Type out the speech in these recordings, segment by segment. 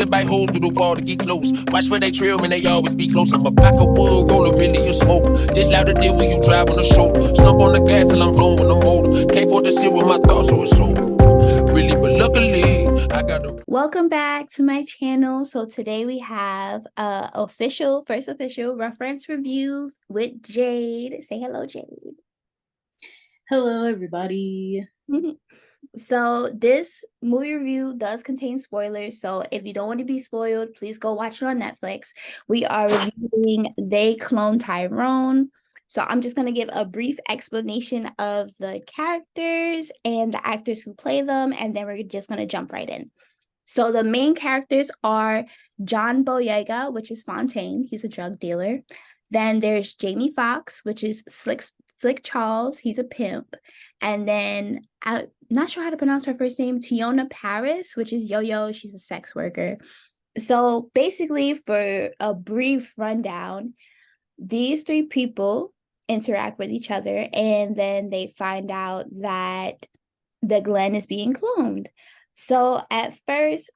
Bite holes through the wall to get close. Watch for they trail, man, they always be close. I'm a pack of wood, roll a really of smoke. This louder deal when you drive on the shoulder. Stomp on the gas till I'm blowing the motor. Can't afford to sit with my thoughts, so it's over. Really, but luckily, I got the... Welcome back to my channel. So today we have first official reference reviews with Jade. Say hello, Jade. Hello, everybody. So this movie review does contain spoilers. So if you don't want to be spoiled, please go watch it on Netflix. We are reviewing They Clone Tyrone. So I'm just going to give a brief explanation of the characters and the actors who play them, and then we're just going to jump right in. So the main characters are John Boyega, which is Fontaine. He's a drug dealer. Then there's Jamie Foxx, which is Slick Charles. He's a pimp. And then I'm not sure how to pronounce her first name, Tiona Paris, which is Yo-Yo. She's a sex worker. So basically, for a brief rundown, these three people interact with each other, and then they find out that the Glenn is being cloned. So at first,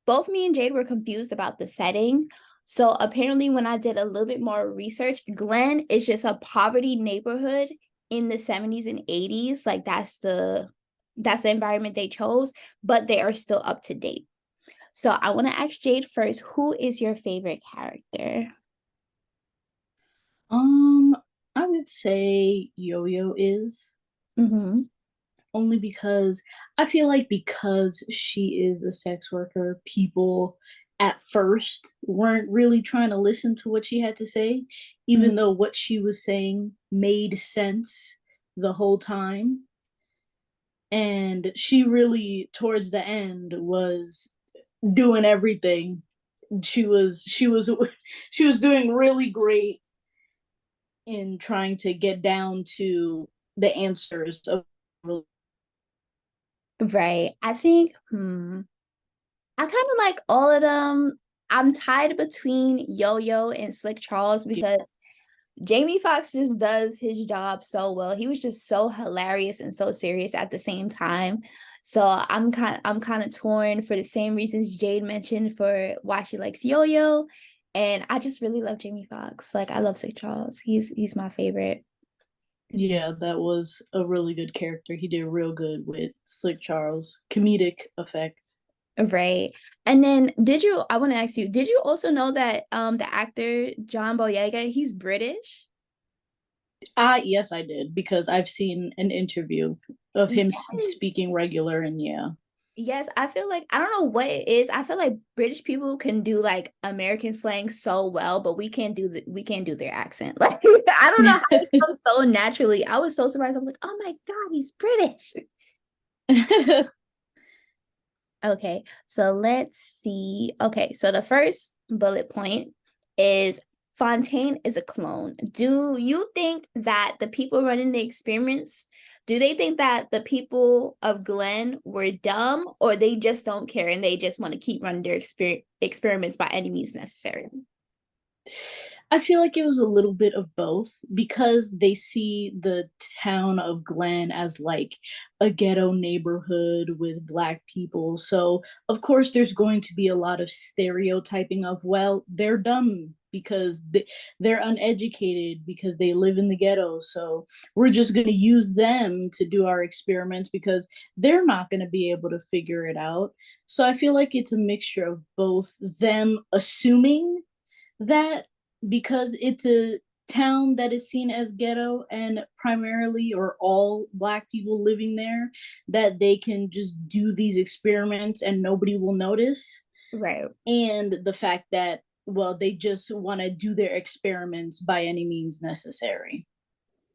both me and Jade were confused about the setting. So apparently when I did a little bit more research, Glen is just a poverty neighborhood in the 70s and 80s. Like that's the environment they chose, but they are still up to date. So I want to ask Jade first, who is your favorite character? I would say Yo-Yo is only because I feel like because she is a sex worker, people at first weren't really trying to listen to what she had to say, even though what she was saying made sense the whole time. And she really, towards the end, was doing everything. She was she was doing really great in trying to get down to the answers of... Right. I think I kind of like all of them. I'm tied between Yo-Yo and Slick Charles because Jamie Foxx just does his job so well. He was just so hilarious and so serious at the same time. So I'm kind of torn for the same reasons Jade mentioned for why she likes Yo-Yo. And I just really love Jamie Foxx. Like I love Slick Charles. He's my favorite. Yeah, that was a really good character. He did real good with Slick Charles. Comedic effect. Right. And then I want to ask you, did you also know that the actor John Boyega, he's British? Yes, I did, because I've seen an interview of him Yes. speaking regular, and yeah. Yes, I feel like I don't know what it is. I feel like British people can do like American slang so well, but we can't do their accent. Like I don't know how it comes so naturally. I was so surprised. I'm like, oh my God, he's British. Okay, so let's see. Okay, so the first bullet point is Fontaine is a clone. Do you think that the people running the experiments, do they think that the people of Glenn were dumb, or they just don't care and they just want to keep running their experiments by any means necessary? I feel like it was a little bit of both, because they see the town of Glen as like a ghetto neighborhood with Black people. So, of course, there's going to be a lot of stereotyping of, well, they're dumb because they're uneducated because they live in the ghetto. So, we're just going to use them to do our experiments because they're not going to be able to figure it out. So, I feel like it's a mixture of both them assuming that because it's a town that is seen as ghetto and primarily or all Black people living there, that they can just do these experiments and nobody will notice. Right. And the fact that, well, they just want to do their experiments by any means necessary.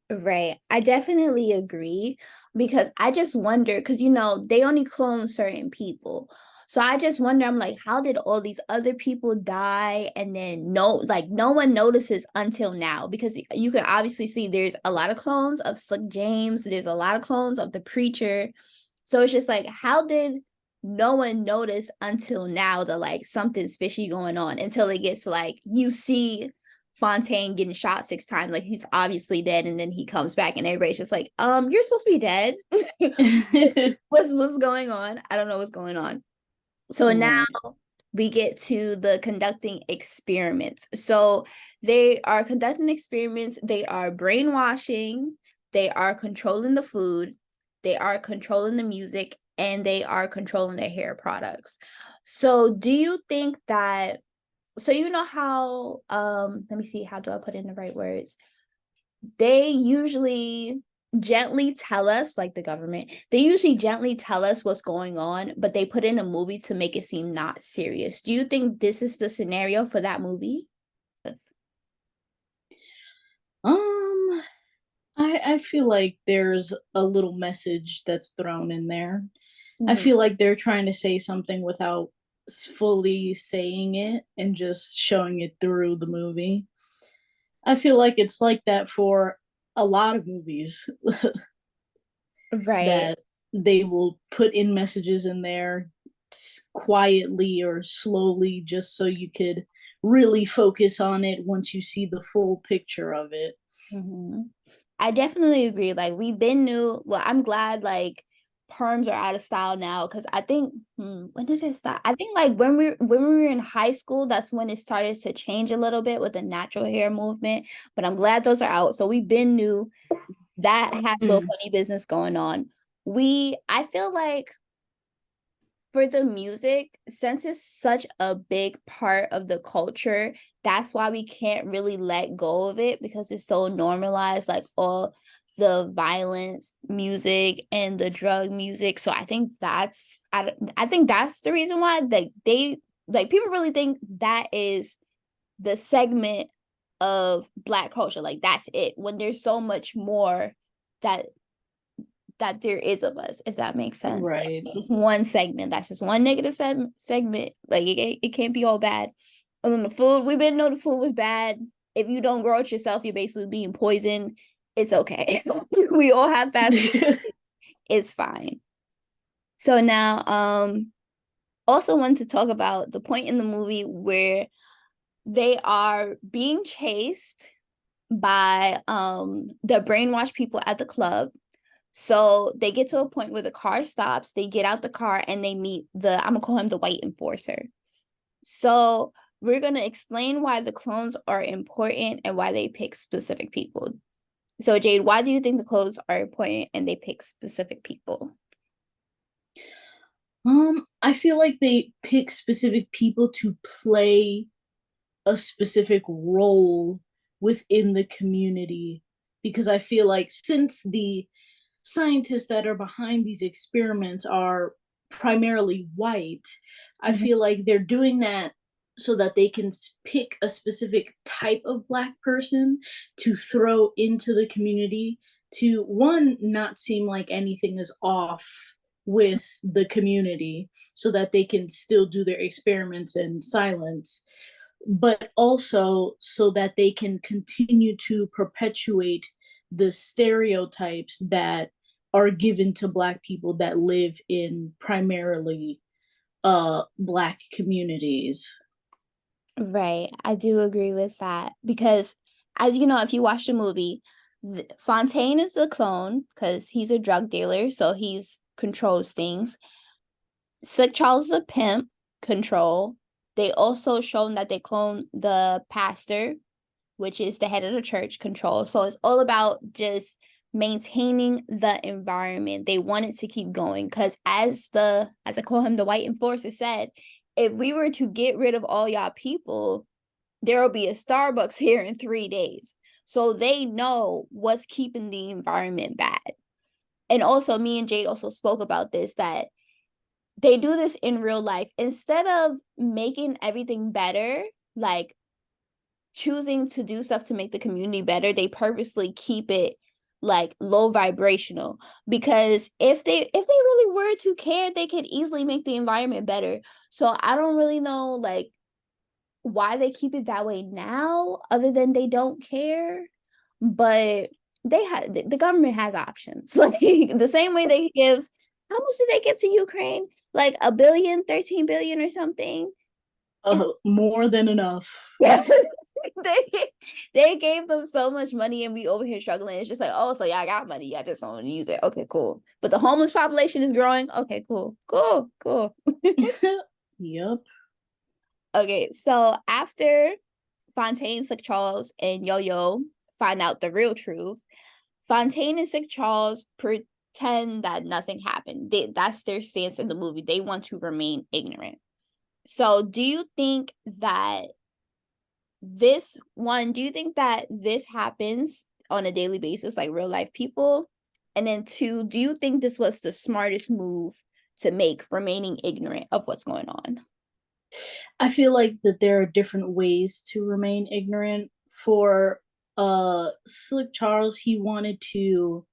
Right. I definitely agree because I just wonder, because they only clone certain people. So I just wonder, I'm like, how did all these other people die? And then no one notices until now, because you can obviously see there's a lot of clones of Slick James, there's a lot of clones of the preacher. So it's just like, how did no one notice until now that like something's fishy going on, until it gets to like you see Fontaine getting shot 6 times, like he's obviously dead, and then he comes back and everybody's just like, you're supposed to be dead. what's going on? I don't know what's going on. So now Right. we get to the conducting experiments. So they are conducting experiments, they are brainwashing, they are controlling the food, they are controlling the music, and they are controlling the hair products. So do you think that, so you know how, let me see, how do I put in the right words? They usually gently tell us, like the government, they usually gently tell us what's going on, but they put in a movie to make it seem not serious. Do you think this is the scenario for that movie? Um, I feel like there's a little message that's thrown in there. I Mhm. feel like they're trying to say something without fully saying it and just showing it through the movie. I feel like it's like that for a lot of movies Right. that they will put in messages in there quietly or slowly just so you could really focus on it once you see the full picture of it. Mhm. I definitely agree. Like we've been new. Well, I'm glad like perms are out of style now because I think when did it start? I think like when we were in high school, that's when it started to change a little bit with the natural hair movement. But I'm glad those are out. So we've been new. That had a little Mm. funny business going on. I feel like for the music, since it's such a big part of the culture, that's why we can't really let go of it because it's so normalized, like all the violence music and the drug music. So I think that's the reason why they like people really think that is the segment of Black culture. Like that's it. When there's so much more that there is of us, if that makes sense. Like, Right. it's just one segment. That's just one negative segment. Like it can't be all bad. And then the food, we been know the food was bad. If you don't grow it yourself, you're basically being poisoned. It's okay. We all have fast food. It's fine. So now, also wanted to talk about the point in the movie where they are being chased by the brainwashed people at the club. So they get to a point where the car stops, they get out the car and they meet I'm gonna call him the white enforcer. So we're gonna explain why the clones are important and why they pick specific people. So Jade, why do you think the clones are important and they pick specific people? I feel like they pick specific people to play a specific role within the community because I feel like since the scientists that are behind these experiments are primarily white, I Mhm. feel like they're doing that so that they can pick a specific type of Black person to throw into the community to, one, not seem like anything is off with the community so that they can still do their experiments in silence, but also so that they can continue to perpetuate the stereotypes that are given to Black people that live in primarily Black communities. Right. I do agree with that because, as you know, if you watch the movie, Fontaine is a clone because he's a drug dealer, so he's controls things. Slick Charles is a pimp, control. They also shown that they clone the pastor, which is the head of the church, control. So it's all about just maintaining the environment. They wanted to keep going because as I call him the white enforcer said, if we were to get rid of all y'all people, there will be a Starbucks here in 3 days. So they know what's keeping the environment bad. And also me and Jade also spoke about this, that they do this in real life. Instead of making everything better, like choosing to do stuff to make the community better, they purposely keep it like low vibrational because if they really were to care, they could easily make the environment better. So I don't really know like why they keep it that way now, other than they don't care. But the government has options. Like the same way they give, how much did they give to Ukraine? Like a billion, 13 billion or something. It's More than enough. they they gave them so much money and we over here struggling. It's just like, oh, so y'all got money, I just don't use it. Okay, cool. But the homeless population is growing. Okay, cool. Yep. Okay, so after Fontaine, Slick Charles, and Yo-Yo find out the real truth, Fontaine and Slick Charles pretend that nothing happened. That's their stance in the movie. They want to remain ignorant. So do you think that this happens on a daily basis, like real life people? And then two, do you think this was the smartest move to make, remaining ignorant of what's going on? I feel like that there are different ways to remain ignorant. For Slick Charles, he wanted to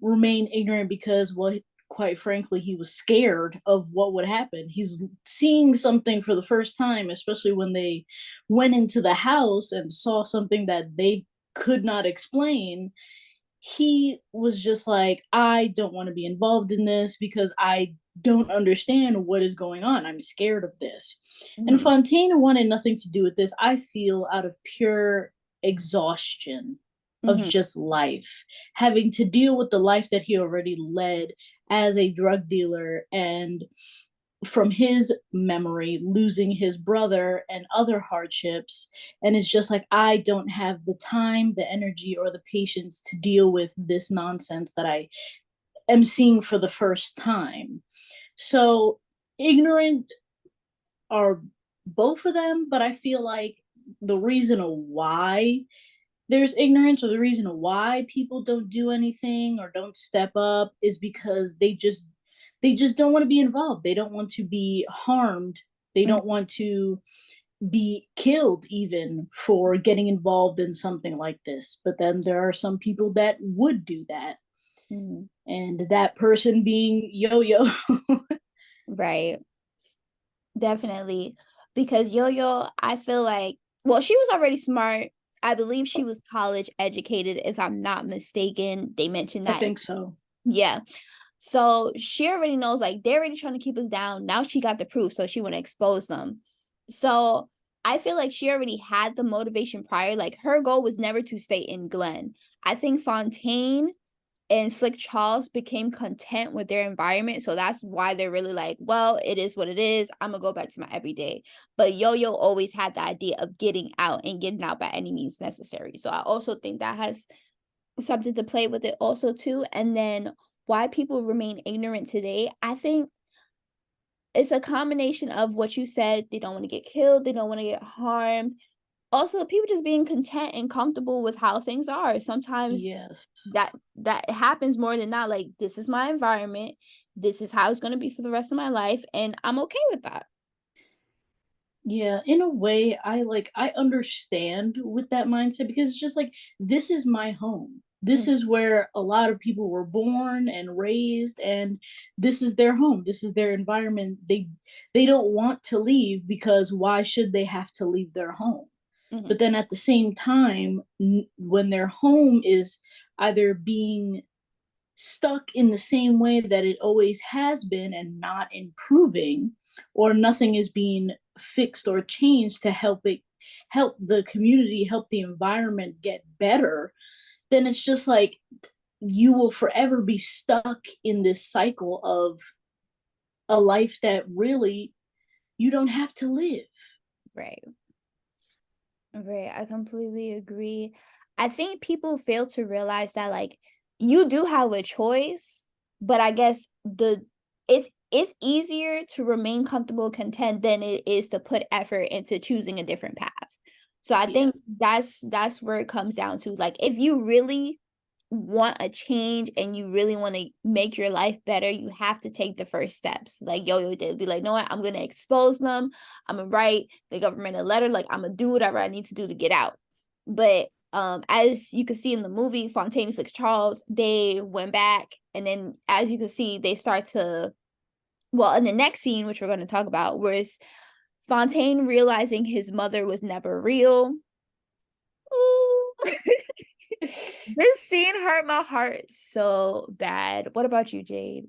remain ignorant because, well, quite frankly, he was scared of what would happen. He's seeing something for the first time, especially when they went into the house and saw something that they could not explain. He was just like, I don't want to be involved in this because I don't understand what is going on. I'm scared of this. And Mhm. Fontaine wanted nothing to do with this, I feel, out of pure exhaustion of Mhm. just life, having to deal with the life that he already led as a drug dealer, and from his memory losing his brother and other hardships. And it's just like, I don't have the time, the energy, or the patience to deal with this nonsense that I am seeing for the first time. So ignorant are both of them, but I feel like the reason why there's ignorance, or the reason why people don't do anything or don't step up, is because they just don't want to be involved. They don't want to be harmed. They Mhm. don't want to be killed even for getting involved in something like this. But then there are some people that would do that. Mhm. And that person being Yo-Yo. Right. Definitely. Because Yo-Yo, I feel like, well, she was already smart. I believe she was college educated, if I'm not mistaken. They mentioned I that. think so. Yeah. So she already knows, like, they're already trying to keep us down. Now she got the proof, so she want to expose them. So I feel like she already had the motivation prior. Like, her goal was never to stay in Glen. I think Fontaine and Slick Charles became content with their environment. So that's why they're really like, well, it is what it is. I'm gonna go back to my everyday. But Yo-Yo always had the idea of getting out and getting out by any means necessary. So I also think that has something to play with it also too. And then why people remain ignorant today, I think it's a combination of what you said. They don't want to get killed, they don't want to get harmed. Also, people just being content and comfortable with how things are. Sometimes Yes. that happens more than not. Like, this is my environment, this is how it's going to be for the rest of my life, and I'm okay with that. Yeah, in a way, I understand with that mindset, because it's just like, this is my home. This Mm, is where a lot of people were born and raised, and this is their home. This is their environment. They don't want to leave, because why should they have to leave their home? mhm, But then at the same time, when their home is either being stuck in the same way that it always has been and not improving, or nothing is being fixed or changed to help the community, help the environment get better, then it's just like, you will forever be stuck in this cycle of a life that really you don't have to live. right. Right, I completely agree. I think people fail to realize that, like, you do have a choice, but I guess it's easier to remain comfortable, content than it is to put effort into choosing a different path. So I think Yes. that's where it comes down to. Like, if you really want a change and you really want to make your life better, you have to take the first steps. Like Yo-Yo did. Be like, no what? I'm gonna expose them. I'm gonna write the government a letter. Like, I'm gonna do whatever I need to do to get out. But as you can see in the movie, Fontaine Fix Charles, they went back, and then as you can see, they start to, well, in the next scene, which we're going to talk about, was Fontaine realizing his mother was never real. Ooh. This scene hurt my heart so bad. What about you, Jade?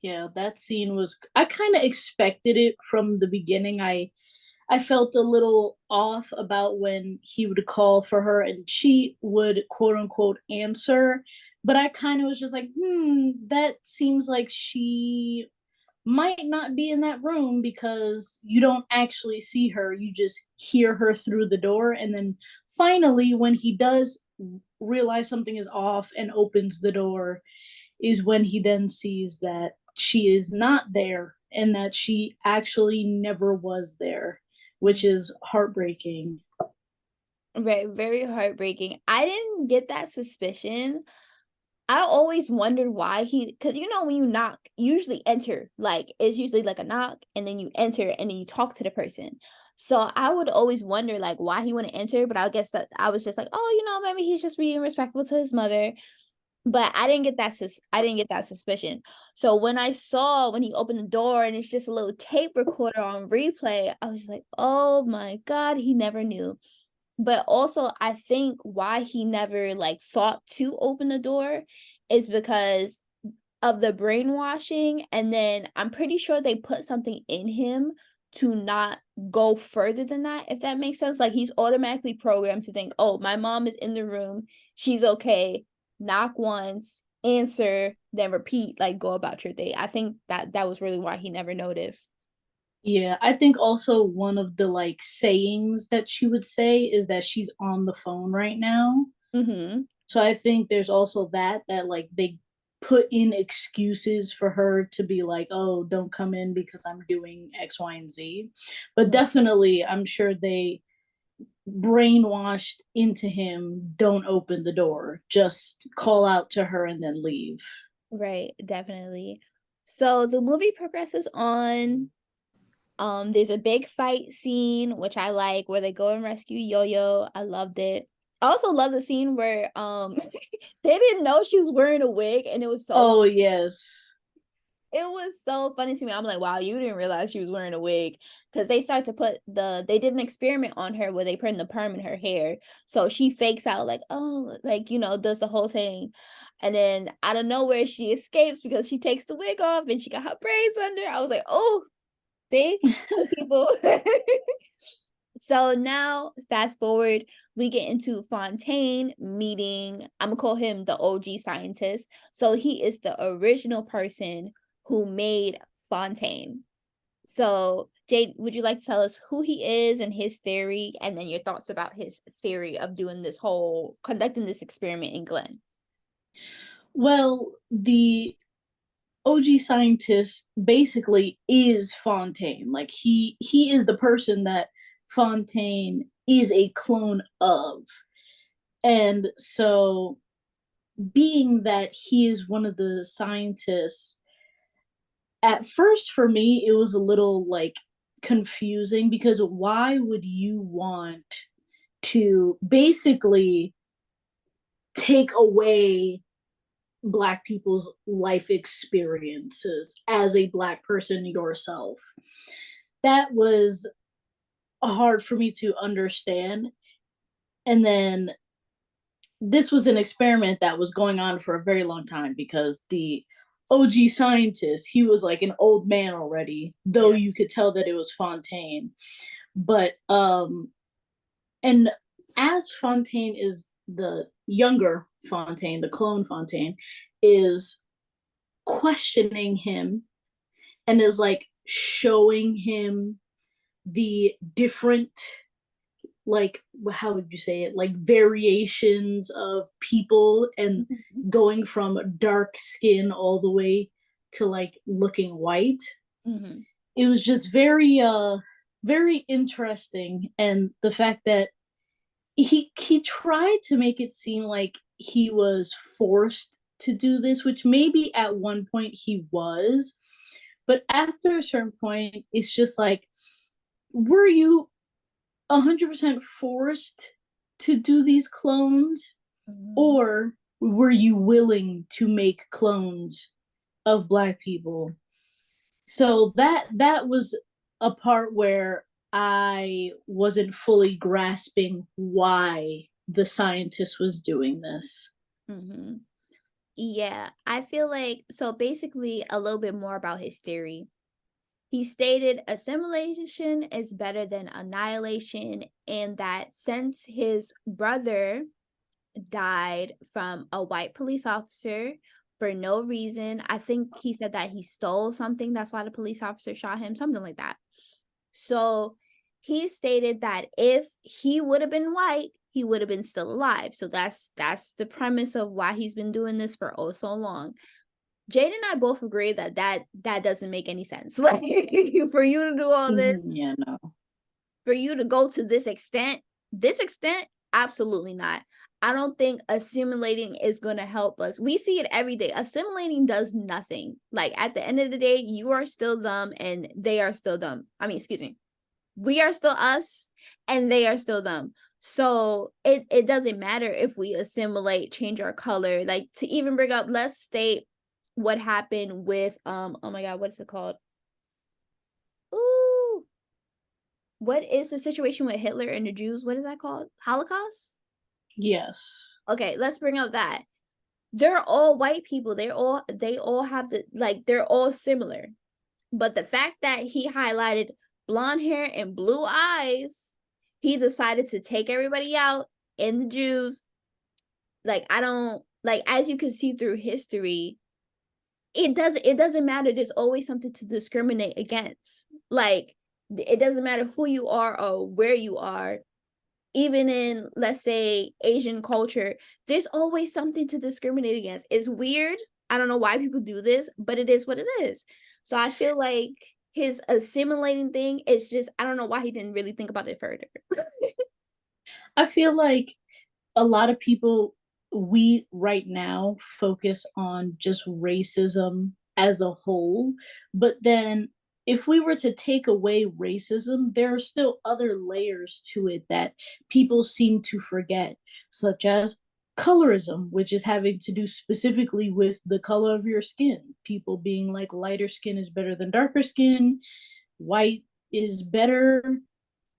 Yeah, that scene was, I kind of expected it from the beginning. I felt a little off about when he would call for her and she would quote unquote answer. But I kind of was just like, that seems like she might not be in that room because you don't actually see her. You just hear her through the door. And then finally, when he does realize something is off and opens the door, is when he then sees that she is not there and that she actually never was there, which is heartbreaking. Right, very heartbreaking. I didn't get that suspicion. I always wondered why because when you knock, you usually enter, like it's usually like a knock and then you enter and then you talk to the person. So I would always wonder like why he wouldn't enter, but I guess that I was just like, oh, maybe he's just being respectful to his mother. But I didn't get that suspicion. So when I saw when he opened the door and it's just a little tape recorder on replay, I was just like, oh my God, he never knew. But also, I think why he never like thought to open the door is because of the brainwashing, and then I'm pretty sure they put something in him to not go further than that, if that makes sense. Like he's automatically programmed to think, "Oh, my mom is in the room. She's okay. Knock once, answer, then repeat, like go about your day." I think that was really why he never noticed. Yeah, I think also one of the like sayings that she would say is that she's on the phone right now. Mhm. So I think there's also that like they put in excuses for her to be like, "Oh, don't come in because I'm doing X, Y, and Z." But Right. definitely I'm sure they brainwashed into him, "Don't open the door. Just call out to her and then leave." Right, definitely. So the movie progresses on. There's a big fight scene, which I like, where they go and rescue Yo-Yo. I loved it. I also love the scene where they didn't know she was wearing a wig, and Oh, yes. it was so funny to me. I'm like, wow, you didn't realize she was wearing a wig. Because they start to they did an experiment on her where they put in the perm in her hair. So she fakes out like, oh, like, does the whole thing. And then out of nowhere, she escapes because she takes the wig off and she got her braids under. I was like, oh, see, people. So now, fast forward, we get into Fontaine meeting. I'm gonna call him the OG scientist. So he is the original person who made Fontaine. So, Jade, would you like to tell us who he is and his theory, and then your thoughts about his theory of conducting this experiment in Glen? Well, the OG scientist basically is Fontaine. Like he is the person that Fontaine is a clone of. And so being that he is one of the scientists, at first for me it was a little like confusing because why would you want to basically take away Black people's life experiences as a Black person yourself? That was hard for me to understand. And then this was an experiment that was going on for a very long time because the OG scientist, he was like an old man already, though Yeah. you could tell that it was Fontaine. But and as Fontaine is the younger Fontaine, the clone Fontaine, is questioning him and is like showing him the different, like, how would you say it, like variations of people, and Mhm. going from dark skin all the way to like looking white. Mhm. It was just very interesting, and the fact that he tried to make it seem like he was forced to do this, which maybe at one point he was, but after a certain point it's just like, were you 100% forced to do these clones, Mhm. or were you willing to make clones of Black people? So that was a part where I wasn't fully grasping why the scientist was doing this. Mhm. Yeah, I feel like so basically a little bit more about his theory. He stated assimilation is better than annihilation, and that since his brother died from a white police officer for no reason. I think he said that he stole something. That's why the police officer shot him, something like that. So he stated that if he would have been white, he would have been still alive. So that's the premise of why he's been doing this for oh so long. Jade and I both agree that that doesn't make any sense. Like, for you to do all this, Yeah, no. for you to go to this extent, absolutely not. I don't think assimilating is going to help us. We see it every day. Assimilating does nothing. Like, at the end of the day, you are still dumb and they are still dumb. I mean, excuse me. We are still us and they are still dumb. So it doesn't matter if we assimilate, change our color. Like, to even bring up, let's state what happened with oh my god, what is it called? Ooh, what is the situation with Hitler and the Jews? What is that called? Holocaust? Yes. Okay, let's bring up that. They're all white people. They all have the, like, they're all similar. But the fact that he highlighted blonde hair and blue eyes, he decided to take everybody out, and the Jews. Like, I don't, like, as you can see through history, it doesn't matter. There's always something to discriminate against. Like, it doesn't matter who you are or where you are. Even in, let's say, Asian culture, there's always something to discriminate against. It's weird. I don't know why people do this, but it is what it is. So I feel like his assimilating thing is just, I don't know why he didn't really think about it further. I feel like a lot of people, we right now focus on just racism as a whole, but then if we were to take away racism, there are still other layers to it that people seem to forget, such as colorism, which is having to do specifically with the color of your skin. People being like lighter skin is better than darker skin, white is better,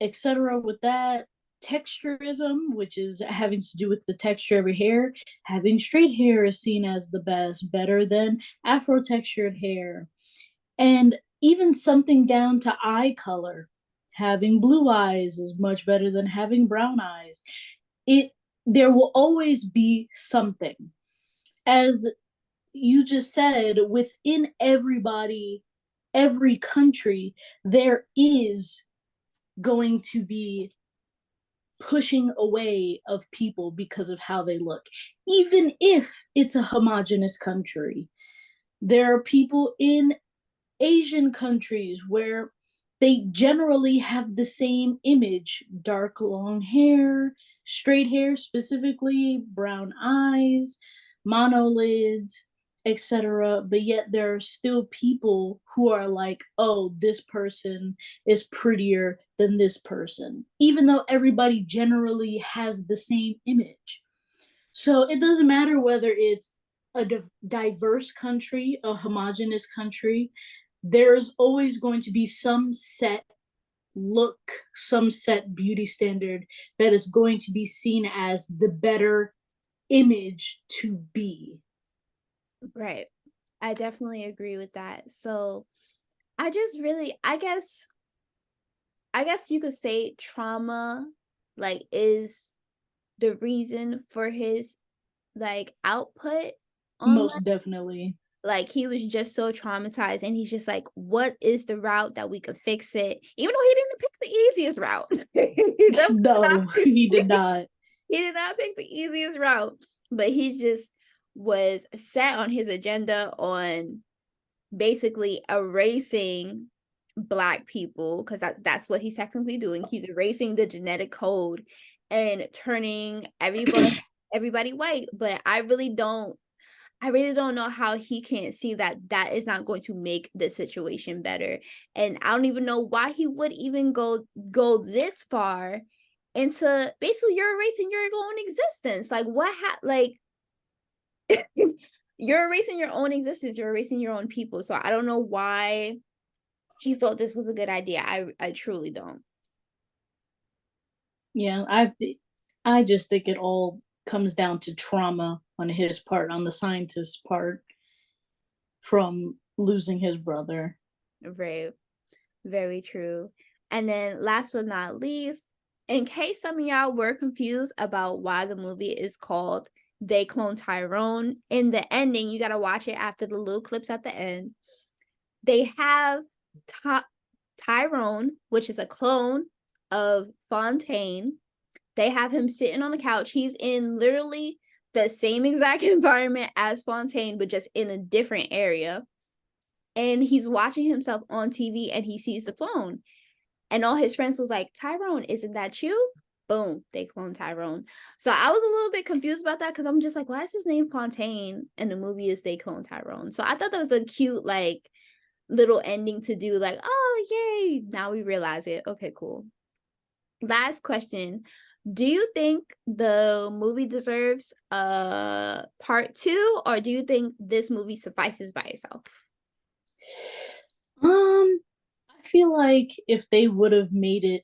etc. With that, texturism, which is having to do with the texture of your hair. Having straight hair is seen as the best, better than afro textured hair. And even something down to eye color. Having blue eyes is much better than having brown eyes. It There will always be something. As you just said, within everybody, every country, there is going to be pushing away of people because of how they look. Even if it's a homogenous country, there are people in Asian countries where they generally have the same image: dark, long hair, straight hair, specifically, brown eyes, monolids, etc. But yet there are still people who are like, oh, this person is prettier than this person, even though everybody generally has the same image. So it doesn't matter whether it's a diverse country, a homogenous country, there's always going to be some set look, some set beauty standard that is going to be seen as the better image to be. Right. I definitely agree with that. So I just really, I guess you could say trauma, like, is the reason for his, like, output on, Most definitely. like, he was just so traumatized and he's just like, what is the route that we could fix it? Even though he didn't pick the easiest route. No, he did not. He did not pick the easiest route, but he just was set on his agenda on basically erasing Black people, because that's what he's technically doing. He's erasing the genetic code and turning everybody white. But I really don't know how he can't see that that is not going to make the situation better. And I don't even know why he would even go this far into basically you're erasing your own existence. Like, like you're erasing your own existence, you're erasing your own people. So I don't know why he thought this was a good idea. I truly don't. Yeah, I just think it all comes down to trauma on his part, on the scientist's part, from losing his brother. Right. Very true. And then last but not least, in case some of y'all were confused about why the movie is called they clone Tyrone. In the ending, you gotta watch it after the little clips at the end. They have Tyrone, which is a clone of Fontaine. They have him sitting on the couch. He's in literally the same exact environment as Fontaine, but just in a different area. And he's watching himself on TV and he sees the clone. And all his friends was like, Tyrone, isn't that you? Boom, they clone Tyrone. So I was a little bit confused about that because I'm just like, why is his name Fontaine? And the movie is They Clone Tyrone. So I thought that was a cute, like, little ending to do, like, oh, yay. Now we realize it. Okay, cool. Last question. Do you think the movie deserves a part 2, or do you think this movie suffices by itself? I feel like if they would have made it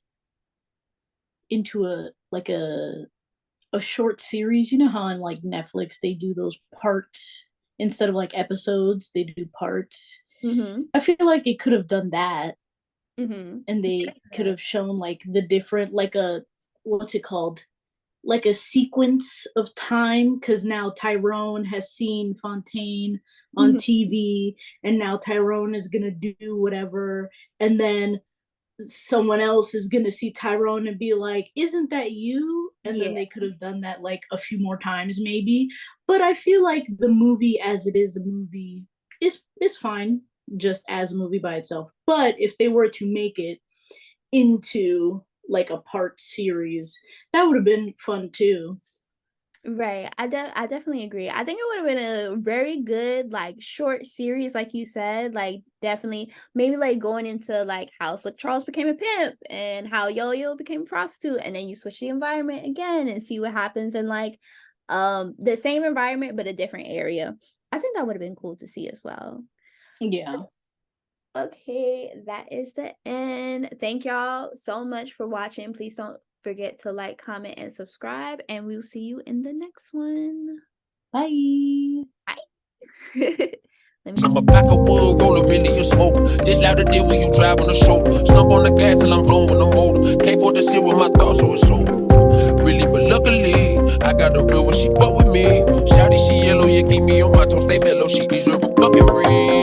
into a short series, you know how on like Netflix they do those parts instead of like episodes, they do parts. I feel like it could have done that, and they could have shown like the different, like a, what's it called, like a sequence of time, because now Tyrone has seen Fontaine on TV, and now Tyrone is gonna do whatever, and then someone else is gonna see Tyrone and be like, isn't that you? And then they could have done that like a few more times maybe. But I feel like the movie as it is a movie is fine just as a movie by itself. But if they were to make it into like a part series, that would have been fun too. Right. I definitely agree. I think it would have been a very good like short series, like you said, like definitely maybe like going into like how Slick Charles became a pimp and how Yo-Yo became a prostitute, and then you switch the environment again and see what happens in like the same environment but a different area. I think that would have been cool to see as well. Yeah. Okay, that is the end. Thank y'all so much for watching. Please don't forget to like, comment, and subscribe, and we'll see you in the next one. Bye. Bye. I'm a pack of wood, roll a million of smoke. This louder deal when you drive on the shoulder. Stomp on the gas till I'm blowing the motor. Can't afford to sit with my thoughts, so it's over. Really, but luckily, I got the real when she fuck with me. Shawty, she yellow, yeah, keep me on my toes, stay mellow. She deserve a fucking ring.